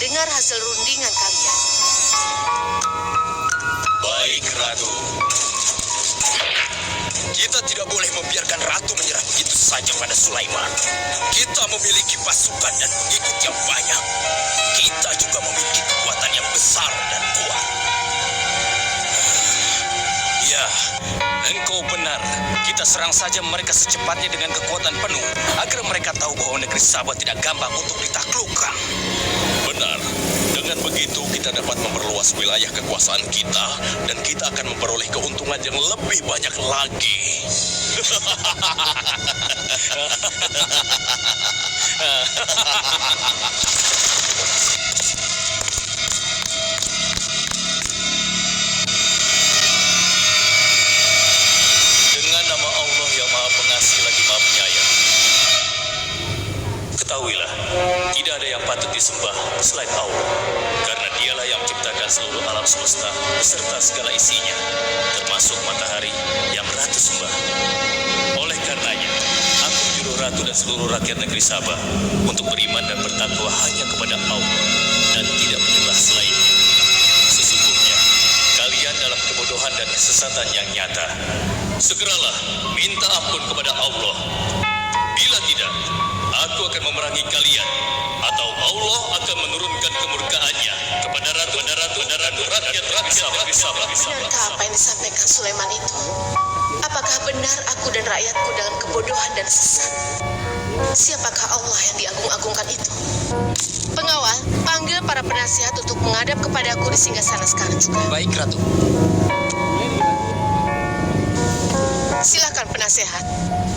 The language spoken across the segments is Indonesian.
mendengar hasil rundingan kalian. Baik, Ratu. Kita tidak boleh membiarkan Ratu menyerah begitu saja pada Sulaiman. Kita memiliki pasukan dan pengikut yang banyak. Kita juga memiliki kekuatan yang besar dan kuat. Ya, engkau benar. Kita serang saja mereka secepatnya dengan kekuatan penuh, agar mereka tahu bahwa negeri Sabah tidak gampang untuk ditaklukkan. Benar. Dengan begitu kita dapat memperluas wilayah kekuasaan kita, dan kita akan memperoleh keuntungan yang lebih banyak lagi. Dengan nama Allah yang Maha Pengasih lagi Maha Penyayang, ketahuilah, tidak ada yang patut disembah selain Allah, karena dialah yang menciptakan seluruh alam semesta beserta segala isinya, termasuk matahari yang Ratu sembah. Oleh karenanya, aku menyuruh Ratu dan seluruh rakyat negeri Sabah untuk beriman dan bertakwa hanya kepada Allah dan tidak menyembah selainnya. Sesungguhnya, kalian dalam kebodohan dan kesesatan yang nyata. Segeralah minta ampun kepada Allah. Bila tidak, aku akan memerangi kalian, atau Allah akan menurunkan kemurkaannya kepada ratu rakyat Sabah. Benarkah apa yang disampaikan Sulaiman itu? Apakah benar aku dan rakyatku dalam kebodohan dan sesat? Siapakah Allah yang diagung-agungkan itu? Pengawal, panggil para penasihat untuk menghadap kepadaku di singgasana sekarang juga. Baik, Ratu. Silakan penasehat.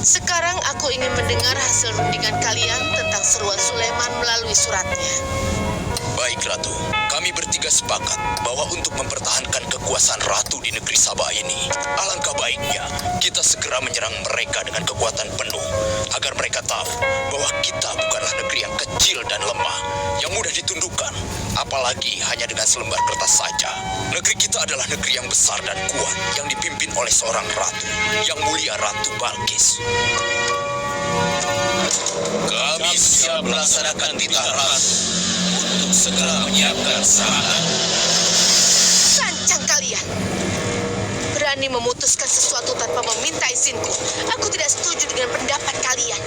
Sekarang aku ingin mendengar hasil rundingan kalian tentang seruan Sulaiman melalui suratnya. Baik, Ratu. Kami bertiga sepakat bahwa untuk mempertahankan kekuasaan Ratu di negeri Sabah ini, alangkah baiknya kita segera menyerang mereka dengan kekuatan penuh, agar mereka tahu bahwa kita bukanlah negeri yang kecil dan lemah, yang mudah ditundukkan, apalagi hanya dengan selembar kertas saja. Negeri kita adalah negeri yang besar dan kuat, yang dipimpin oleh seorang ratu, yang mulia Ratu Balkis. Kami siap melaksanakan titah Ratu untuk segera menyiapkan serangan. Lancang kalian. Berani memutuskan sesuatu tanpa meminta izinku. Aku tidak setuju dengan pendapat kalian.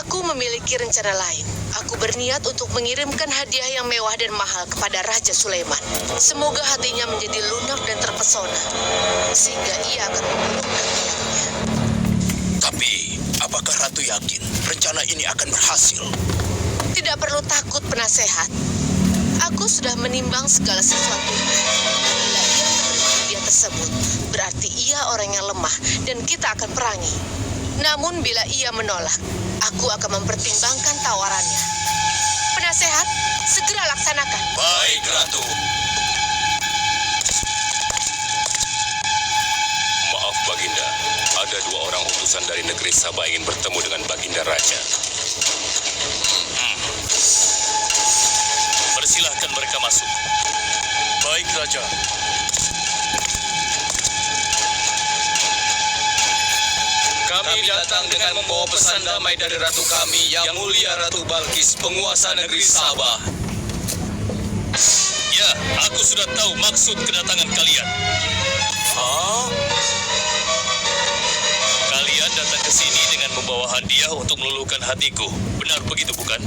Aku memiliki rencana lain. Aku berniat untuk mengirimkan hadiah yang mewah dan mahal kepada Raja Sulaiman. Semoga hatinya menjadi lunak dan terpesona, sehingga ia akan memeluk rakyatnya. Tapi, apakah Ratu yakin rencana ini akan berhasil? Tidak perlu takut, penasehat. Aku sudah menimbang segala sesuatunya. Bila ia menerima hadiah tersebut, berarti ia orang yang lemah dan kita akan perangi. Namun bila ia menolak, aku akan mempertimbangkan tawarannya. Penasehat, segera laksanakan. Baik, Ratu. Maaf, Baginda. Ada 2 orang utusan dari negeri Sabah ingin bertemu dengan Baginda Raja. Persilahkan mereka masuk. Baik, Raja. Kami datang dengan membawa pesan damai dari Ratu kami, yang mulia Ratu Balkis, penguasa negeri Sabah. Ya, aku sudah tahu maksud kedatangan kalian. Kalian datang ke sini dengan membawa hadiah untuk meluluhkan hatiku. Benar begitu, bukan?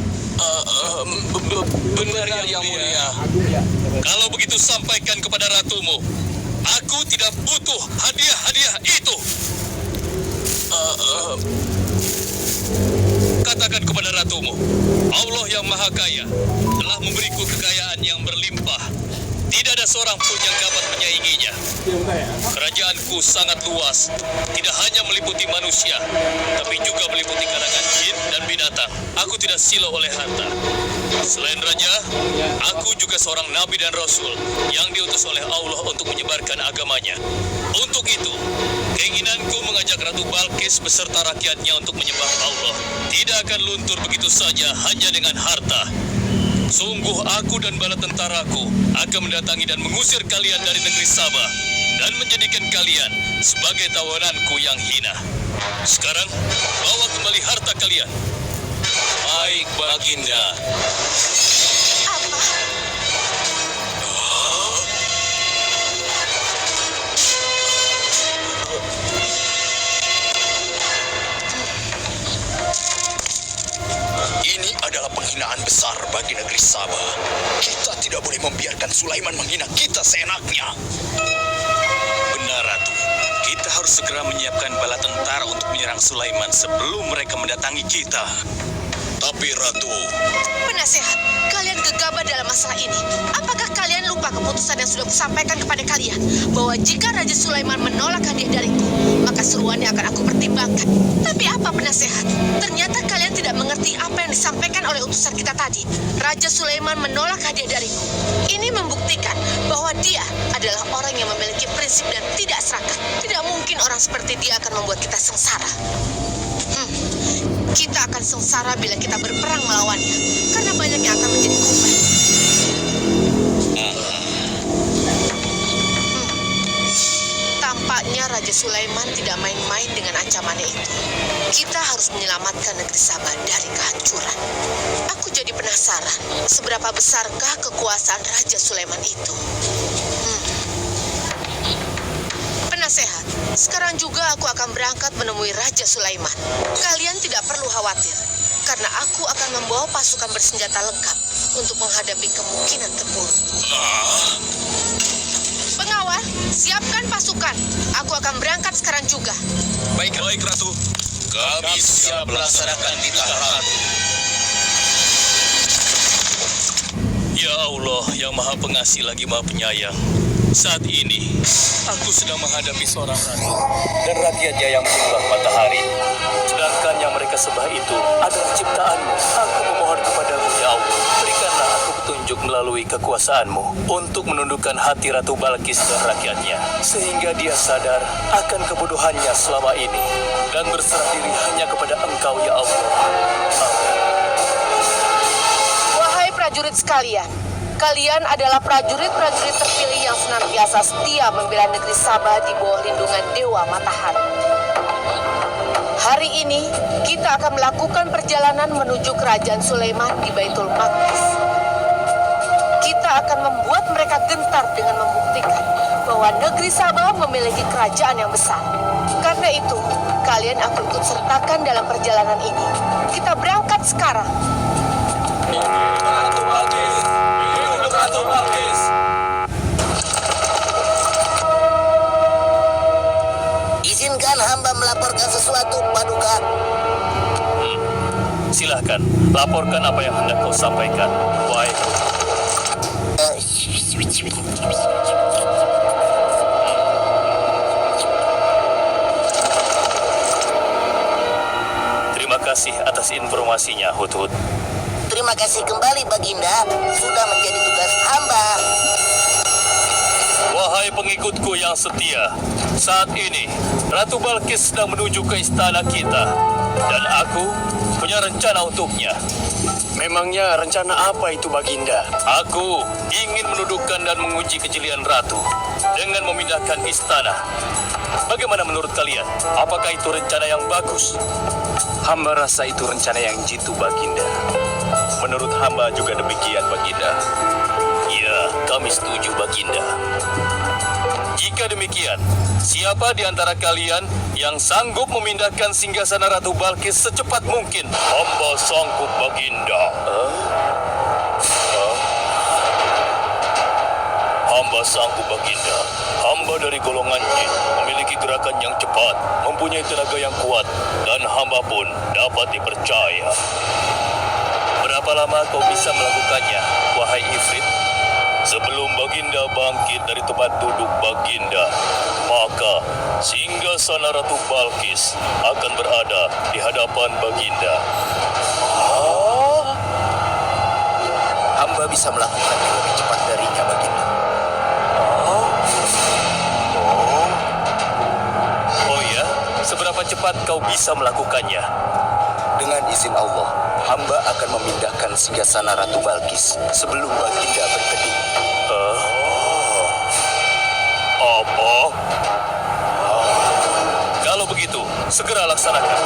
Benar, yang mulia. Kalau begitu, sampaikan kepada ratumu. Aku tidak butuh hadiah-hadiah itu. Katakan kepada ratumu, Allah yang Maha Kaya telah memberiku kekayaan yang berlimpah. Tidak ada seorang pun yang dapat menyainginya. Kerajaanku sangat luas, tidak hanya meliputi manusia, tapi juga meliputi kalangan jin dan binatang. Aku tidak silau oleh harta. Selain raja, aku juga seorang nabi dan rasul yang diutus oleh Allah untuk menyebarkan agamanya. Untuk itu, keinginanku mengajak Ratu Balkis beserta rakyatnya untuk menyembah Allah tidak akan luntur begitu saja hanya dengan harta. Sungguh aku dan bala tentaraku akan mendatangi dan mengusir kalian dari negeri Sabah dan menjadikan kalian sebagai tawananku yang hina. Sekarang, bawa kembali harta kalian. Baik, Baginda. Apa? Ini adalah penghinaan besar bagi negeri Sabah. Kita tidak boleh membiarkan Sulaiman menghina kita seenaknya. Benar, Ratu. Kita harus segera menyiapkan bala tentara untuk menyerang Sulaiman sebelum mereka mendatangi kita. Tapi Ratu, Penasehat, kalian gegabah dalam masalah ini. Apakah kalian lupa keputusan yang sudah kusampaikan kepada kalian? Bahwa jika Raja Sulaiman menolak hadiah dariku, maka seruannya akan aku pertimbangkan. Tapi apa penasehat? Ternyata kalian tidak mengerti apa yang disampaikan oleh utusan kita tadi. Raja Sulaiman menolak hadiah dariku. Ini membuktikan bahwa dia adalah orang yang memiliki prinsip dan tidak serakah. Tidak mungkin orang seperti dia akan membuat kita sengsara. Kita akan sengsara bila kita berperang melawannya, karena banyak yang akan menjadi korban. Tampaknya Raja Sulaiman tidak main-main dengan ancamannya itu. Kita harus menyelamatkan negeri Sabah dari kehancuran. Aku jadi penasaran, seberapa besarkah kekuasaan Raja Sulaiman itu? Penasehat, sekarang juga aku akan berangkat menemui Raja Sulaiman. Kalian tidak perlu khawatir, karena aku akan membawa pasukan bersenjata lengkap untuk menghadapi kemungkinan terburuk. Pengawal, siapkan pasukan. Aku akan berangkat sekarang juga. Baik, Ratu. Kami siap melaksanakan titah Ratu. Ya Allah, yang Maha Pengasih lagi Maha Penyayang. Saat ini, aku sedang menghadapi seorang ratu dan rakyatnya yang menyembah matahari. Sedangkan yang mereka sembah itu adalah ciptaanmu. Aku memohon kepadamu, ya Allah, berikanlah aku petunjuk melalui kekuasaanmu untuk menundukkan hati Ratu Balkis dan rakyatnya, sehingga dia sadar akan kebodohannya selama ini dan berserah diri hanya kepada Engkau, ya Allah. Wahai prajurit sekalian, kalian adalah prajurit-prajurit terpilih yang senantiasa setia membela negeri Sabah di bawah lindungan Dewa Matahari. Hari ini, kita akan melakukan perjalanan menuju kerajaan Sulaiman di Baitul Maqdis. Kita akan membuat mereka gentar dengan membuktikan bahwa negeri Sabah memiliki kerajaan yang besar. Karena itu, kalian aku ikut sertakan dalam perjalanan ini. Kita berangkat sekarang. Ratu Balkis. Izinkan hamba melaporkan sesuatu, Paduka. Silahkan, laporkan apa yang hendak kau sampaikan. Wahai Terima kasih atas informasinya, Hudhud. Terima kasih kembali, Baginda. Sudah menjadi tugas hamba. Wahai pengikutku yang setia, saat ini Ratu Balkis sedang menuju ke istana kita, dan aku punya rencana untuknya. Memangnya rencana apa itu, Baginda? Aku ingin menundukkan dan menguji kejelian Ratu dengan memindahkan istana. Bagaimana menurut kalian? Apakah itu rencana yang bagus? Hamba rasa itu rencana yang jitu, Baginda. Menurut hamba juga demikian, Baginda. Ya, kami setuju, Baginda. Jika demikian, siapa di antara kalian yang sanggup memindahkan singgasana Ratu Balkis secepat mungkin? Hamba sanggup, Baginda. Hamba sanggup, Baginda. Hamba dari golongan jin, memiliki gerakan yang cepat, mempunyai tenaga yang kuat, dan hamba pun dapat dipercaya. Berapa lama kau bisa melakukannya, wahai Ifrit? Sebelum Baginda bangkit dari tempat duduk Baginda, maka singgasana Ratu Balkis akan berada di hadapan Baginda. Hamba bisa melakukannya lebih cepat darinya, Baginda. Oh ya, seberapa cepat kau bisa melakukannya? Dengan izin Allah, hamba akan memindahkan singgasana Ratu Balkis sebelum Baginda berkedip. Apa? Kalau begitu, segera laksanakan.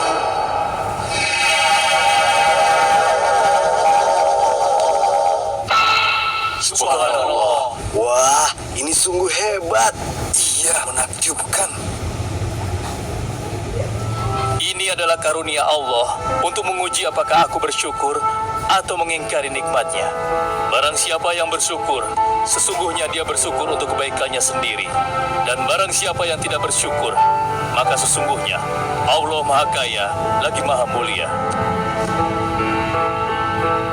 Subhanallah. Wah, ini sungguh hebat. Iya, menakjubkan. Ini adalah karunia Allah untuk menguji apakah aku bersyukur atau mengingkari nikmatnya. Barang siapa yang bersyukur, sesungguhnya dia bersyukur untuk kebaikannya sendiri. Dan barang siapa yang tidak bersyukur, maka sesungguhnya Allah Maha Kaya lagi Maha Mulia.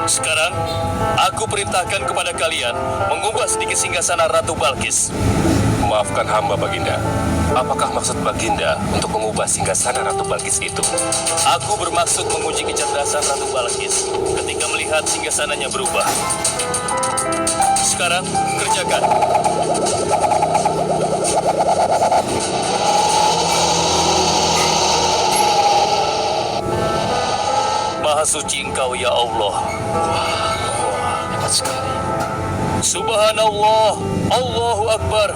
Sekarang, aku perintahkan kepada kalian mengubah sedikit singgasana Ratu Balkis. Maafkan hamba, Baginda. Apakah maksud Baginda untuk mengubah singgasana Ratu Balkis itu? Aku bermaksud menguji kecerdasan Ratu Balkis ketika melihat singgasananya berubah. Sekarang, kerjakan. Maha suci Engkau, ya Allah. Hebat sekali. Subhanallah, Allahu Akbar.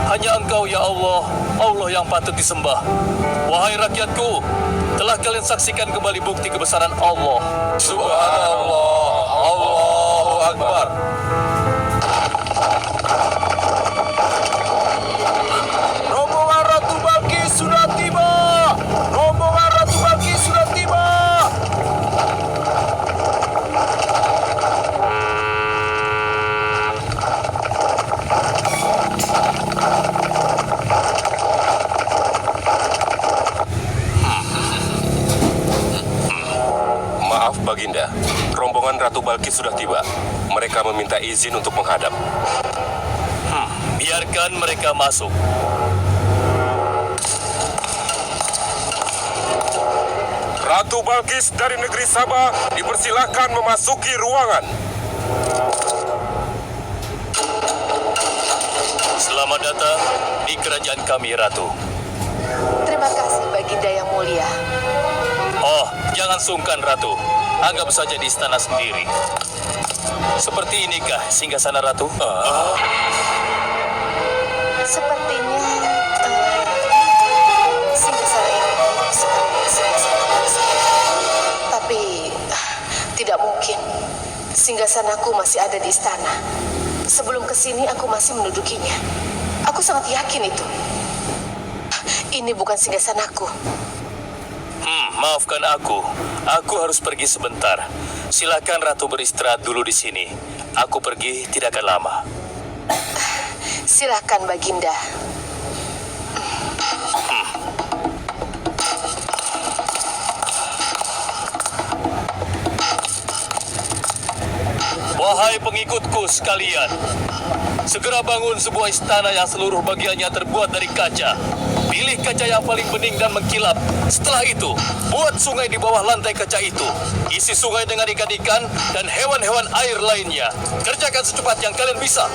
Hanya Engkau, ya Allah, Allah yang patut disembah. Wahai rakyatku, telah kalian saksikan kembali bukti kebesaran Allah. Subhanallah, Allahu Akbar. Rombongan Ratu Balkis sudah tiba. Rombongan Ratu Balkis sudah tiba. Maaf, Baginda. Rombongan Ratu Balkis sudah tiba. Mereka meminta izin untuk menghadap. Biarkan mereka masuk. Ratu Balkis dari negeri Sabah dipersilahkan memasuki ruangan. Selamat datang di kerajaan kami, Ratu. Terima kasih, Baginda yang mulia. Oh, jangan sungkan, Ratu. Anggap saja di istana sendiri. Seperti inikah singgasana Ratu? Sepertinya singgasana ini tapi tidak mungkin. Singgasanaku masih ada di istana. Sebelum kesini aku masih mendudukinya. Aku sangat yakin itu. Ini bukan singgasanaku. Maafkan aku. Aku harus pergi sebentar. Silakan Ratu beristirahat dulu di sini. Aku pergi tidak akan lama. Silakan, Baginda. Wahai pengikutku sekalian, segera bangun sebuah istana yang seluruh bagiannya terbuat dari kaca. Pilih kaca yang paling bening dan mengkilap. Setelah itu, buat sungai di bawah lantai kaca itu. Isi sungai dengan ikan-ikan dan hewan-hewan air lainnya. Kerjakan secepat yang kalian bisa.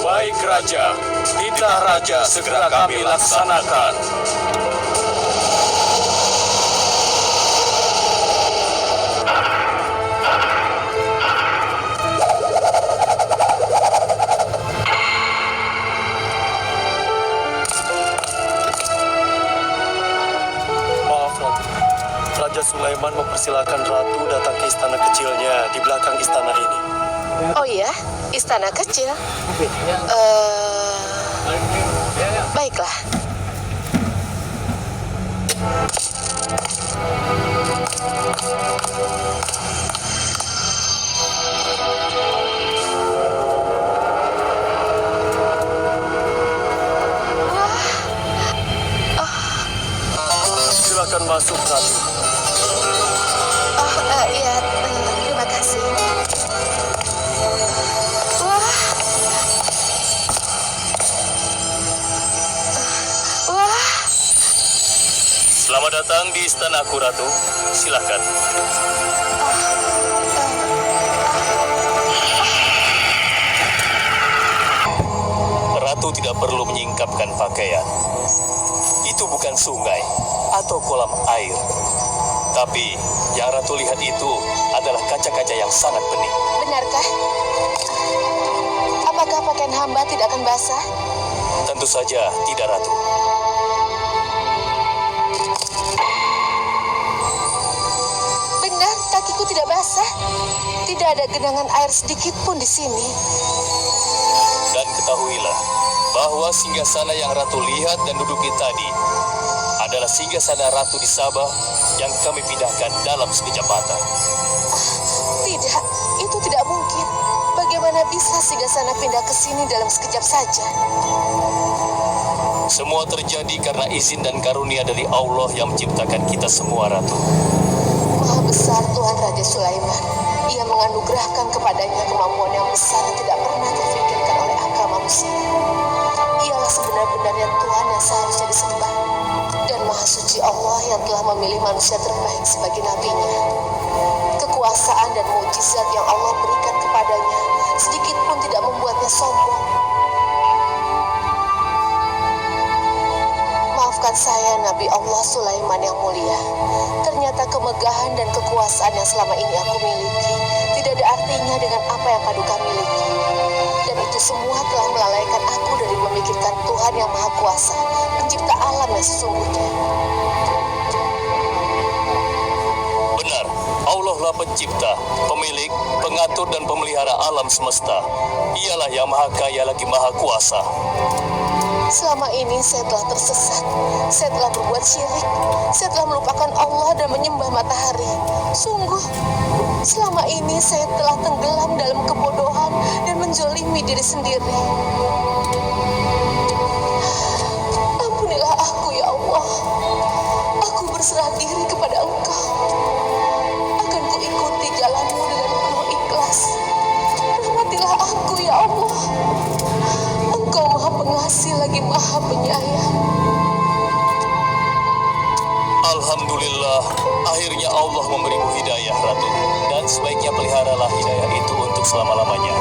Baik, Raja. Titah Raja segera kami laksanakan. Raja Sulaiman mempersilakan Ratu datang ke istana kecilnya di belakang istana ini. Oh iya, istana kecil. Baiklah. Silakan masuk, Ratu. Iya, terima kasih. Wah. Wah. Selamat datang di istanaku, Ratu. Silakan. Ratu tidak perlu menyingkapkan pakaian. Itu bukan sungai atau kolam air. Tapi yang Ratu lihat itu adalah kaca-kaca yang sangat bening. Benarkah? Apakah pakaian hamba tidak akan basah? Tentu saja tidak, Ratu. Benar, kakiku tidak basah. Tidak ada genangan air sedikit pun di sini. Dan ketahuilah bahwa singgasana yang Ratu lihat dan duduki tadi adalah singgasana Ratu di Sabah yang kami pindahkan dalam sekejap mata. Tidak, itu tidak mungkin. Bagaimana bisa singgasana pindah ke sini dalam sekejap saja? Semua terjadi karena izin dan karunia dari Allah yang menciptakan kita semua, Ratu. Maha besar Tuhan Raja Sulaiman. Ia menganugerahkan kepadanya kemampuan yang besar yang tidak pernah terfikirkan oleh akal manusia. Ialah sebenar-benarnya Tuhan yang seharusnya disembah. Dan Maha Suci Allah yang telah memilih manusia terbaik sebagai nabinya. Kekuasaan dan mukjizat yang Allah berikan kepadanya sedikit pun tidak membuatnya sombong. Maafkan saya, Nabi Allah Sulaiman yang mulia. Ternyata kemegahan dan kekuasaan yang selama ini aku miliki tidak ada artinya dengan apa yang Paduka miliki. Dan itu semua telah melalaikan aku dari memikirkan Tuhan yang Maha Kuasa, pencipta alam yang sesungguhnya. Benar, Allah lah pencipta, pemilik, pengatur dan pemelihara alam semesta. Ialah yang Maha Kaya lagi Maha Kuasa. Selama ini saya telah tersesat, saya telah berbuat syirik, saya telah melupakan Allah dan menyembah matahari. Sungguh, selama ini saya telah tenggelam dalam kebodohan dan menzolimi diri sendiri. Ampunilah aku ya Allah, aku berserah diri kepada Engkau. Akan kuikuti jalanmu dengan penuh ikhlas. Rahmatilah aku ya Allah. Engkau Maha Pengasih lagi Maha Penyayang. Alhamdulillah, akhirnya Allah memberimu hidayah, Ratu. Dan sebaiknya peliharalah hidayah itu untuk selama-lamanya.